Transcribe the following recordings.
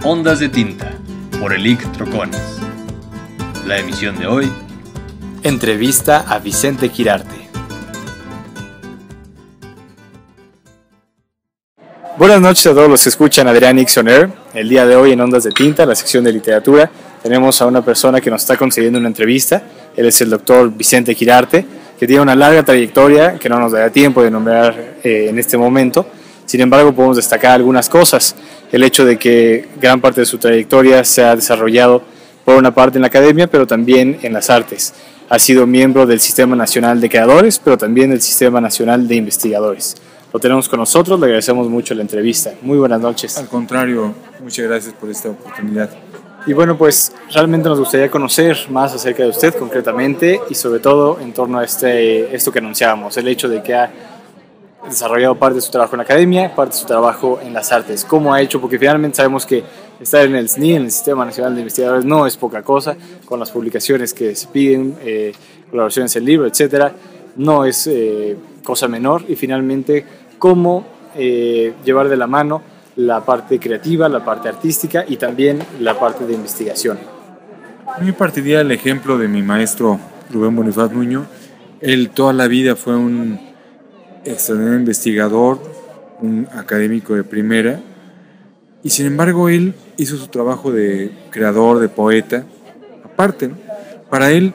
Ondas de Tinta, por Elic Troconis. La emisión de hoy: entrevista a Vicente Quirarte. Buenas noches a todos los que escuchan Adrián X On Air. El día de hoy en Ondas de Tinta, la sección de literatura, tenemos a una persona que nos está concediendo una entrevista. Él es el doctor Vicente Quirarte, que tiene una larga trayectoria que no nos dará tiempo de nombrar en este momento. Sin embargo, podemos destacar algunas cosas. El hecho de que gran parte de su trayectoria se ha desarrollado por una parte en la academia, pero también en las artes. Ha sido miembro del Sistema Nacional de Creadores, pero también del Sistema Nacional de Investigadores. Lo tenemos con nosotros, le agradecemos mucho la entrevista. Muy buenas noches. Al contrario, muchas gracias por esta oportunidad. Y bueno, pues realmente nos gustaría conocer más acerca de usted concretamente y sobre todo en torno a esto que anunciábamos, el hecho de que ha desarrollado parte de su trabajo en la academia, parte de su trabajo en las artes. ¿Cómo ha hecho? Porque finalmente sabemos que estar en el SNI, en el Sistema Nacional de Investigadores, no es poca cosa, con las publicaciones que se piden, colaboraciones en libro, etcétera, no es cosa menor. Y finalmente, cómo llevar de la mano la parte creativa, la parte artística y también la parte de investigación. A mí partiría el ejemplo de mi maestro Rubén Bonifaz Nuño. Él toda la vida fue un extraordinario investigador, un académico de primera, y sin embargo él hizo su trabajo de creador, de poeta, aparte, ¿no? Para él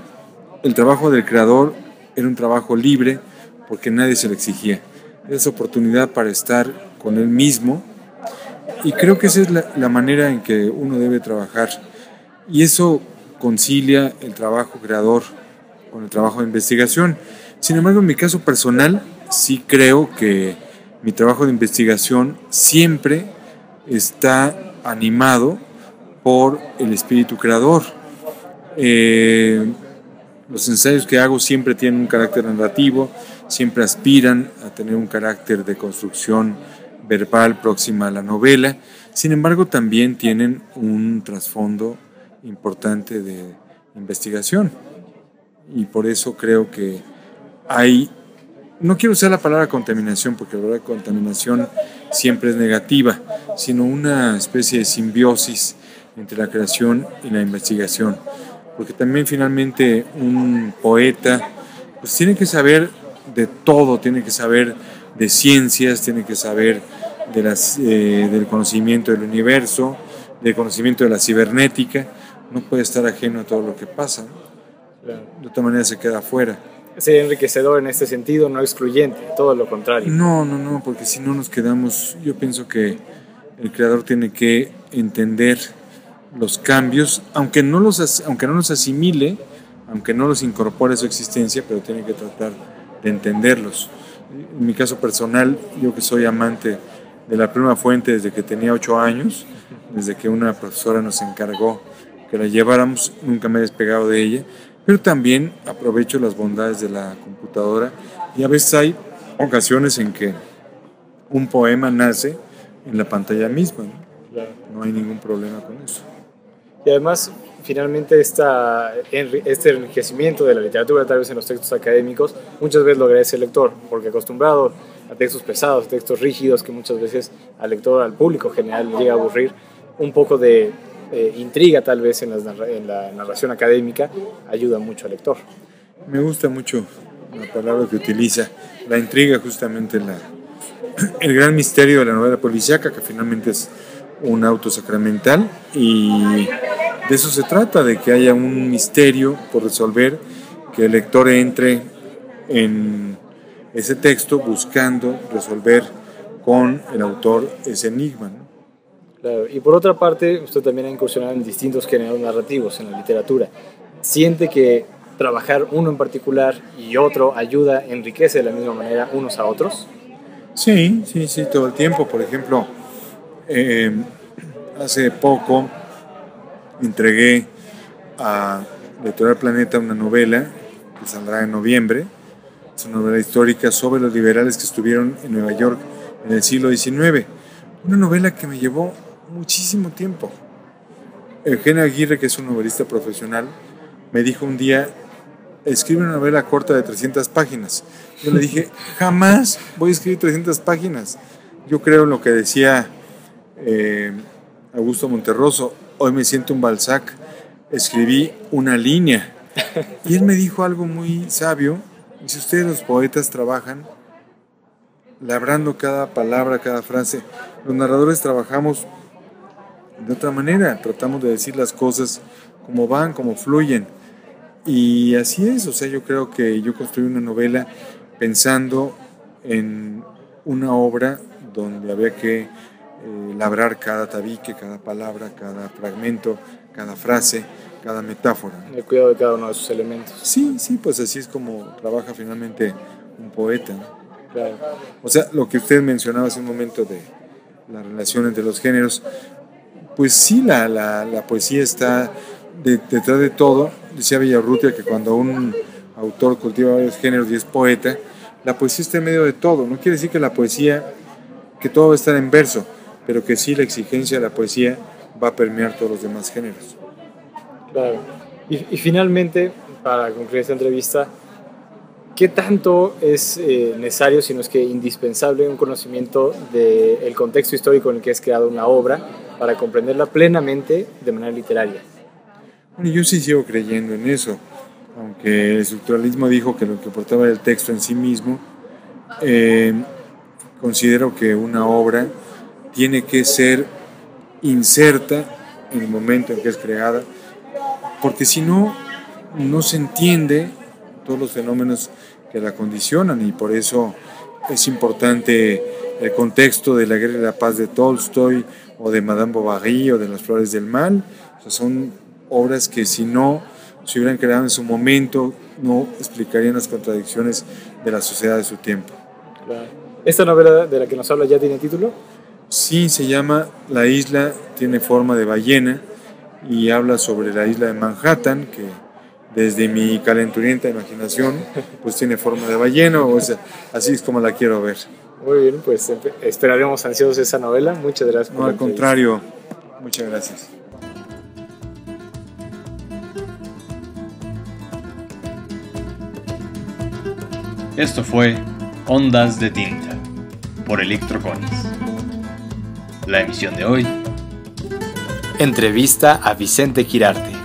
el trabajo del creador era un trabajo libre porque nadie se lo exigía. Era esa oportunidad para estar con él mismo, y creo que esa es la manera en que uno debe trabajar, y eso concilia el trabajo creador con el trabajo de investigación. Sin embargo, en mi caso personal, sí creo que mi trabajo de investigación siempre está animado por el espíritu creador. Los ensayos que hago siempre tienen un carácter narrativo, siempre aspiran a tener un carácter de construcción verbal próxima a la novela. Sin embargo, también tienen un trasfondo importante de investigación, y por eso creo que no quiero usar la palabra contaminación, porque la palabra contaminación siempre es negativa, sino una especie de simbiosis entre la creación y la investigación, porque también finalmente un poeta pues tiene que saber de todo, tiene que saber de ciencias, tiene que saber del conocimiento del universo, del conocimiento de la cibernética. No puede estar ajeno a todo lo que pasa, ¿no? Claro. De otra manera se queda afuera. Ser enriquecedor en este sentido, no excluyente, todo lo contrario. No, porque si no nos quedamos. Yo pienso que el creador tiene que entender los cambios, aunque no los asimile, aunque no los incorpore a su existencia, pero tiene que tratar de entenderlos. En mi caso personal, yo que soy amante de la pluma fuente desde que tenía 8 años, desde que una profesora nos encargó que la lleváramos, nunca me he despegado de ella, pero también aprovecho las bondades de la computadora, y a veces hay ocasiones en que un poema nace en la pantalla misma, ¿no? Claro. No hay ningún problema con eso. Y además, finalmente, este enriquecimiento de la literatura, tal vez en los textos académicos, muchas veces lo agradece el lector, porque acostumbrado a textos pesados, textos rígidos, que muchas veces al lector, al público general, llega a aburrir, un poco de intriga tal vez en la narración académica ayuda mucho al lector. Me gusta mucho la palabra que utiliza, la intriga, justamente el gran misterio de la novela policíaca, que finalmente es un auto sacramental, y de eso se trata, de que haya un misterio por resolver, que el lector entre en ese texto buscando resolver con el autor ese enigma, ¿no? Claro. Y por otra parte, usted también ha incursionado en distintos géneros narrativos en la literatura. ¿Siente que trabajar uno en particular y otro ayuda, enriquece de la misma manera unos a otros? Sí, todo el tiempo. Por ejemplo, hace poco entregué a Editorial Planeta una novela que saldrá en noviembre. Es una novela histórica sobre los liberales que estuvieron en Nueva York en el siglo XIX. Una novela que me llevó muchísimo tiempo. Eugenio Aguirre, que es un novelista profesional, me dijo un día: escribe una novela corta de 300 páginas. Yo le dije: jamás voy a escribir 300 páginas. Yo creo en lo que decía Augusto Monterroso, hoy me siento un Balzac, escribí una línea. Y él me dijo algo muy sabio, dice, ustedes los poetas trabajan labrando cada palabra, cada frase. Los narradores trabajamos de otra manera, tratamos de decir las cosas como van, como fluyen. Y así es, o sea, yo creo que yo construí una novela pensando en una obra donde había que labrar cada tabique, cada palabra, cada fragmento, cada frase, cada metáfora. El cuidado de cada uno de sus elementos. Sí, pues así es como trabaja finalmente un poeta. Claro. O sea, lo que usted mencionaba hace un momento de la relación entre los géneros, pues sí, la poesía está detrás de todo. Decía Villarrutia que cuando un autor cultiva varios géneros y es poeta, la poesía está en medio de todo. No quiere decir que la poesía, que todo va a estar en verso, pero que sí la exigencia de la poesía va a permear todos los demás géneros. Claro. Y finalmente, para concluir esta entrevista, ¿qué tanto es necesario, si no es que indispensable, un conocimiento del contexto histórico en el que es creada una obra para comprenderla plenamente de manera literaria? Bueno, yo sí sigo creyendo en eso, aunque el estructuralismo dijo que lo que importaba era el texto en sí mismo. Considero que una obra tiene que ser inserta en el momento en que es creada, porque si no, no se entiende todos los fenómenos que la condicionan, y por eso es importante el contexto de La Guerra y la Paz de Tolstoy, o de Madame Bovary, o de Las Flores del Mal. O sea, son obras que si no se hubieran creado en su momento, no explicarían las contradicciones de la sociedad de su tiempo. Claro. ¿Esta novela de la que nos habla ya tiene título? Sí, se llama La isla tiene forma de ballena, y habla sobre la isla de Manhattan, que desde mi calenturienta imaginación pues tiene forma de ballena, o sea, así es como la quiero ver. Muy bien, pues esperaremos ansiosos esa novela. Muchas gracias por No, al contrario, muchas gracias. Esto fue Ondas de Tinta por Electroconis. La emisión de hoy. Entrevista a Vicente Quirarte.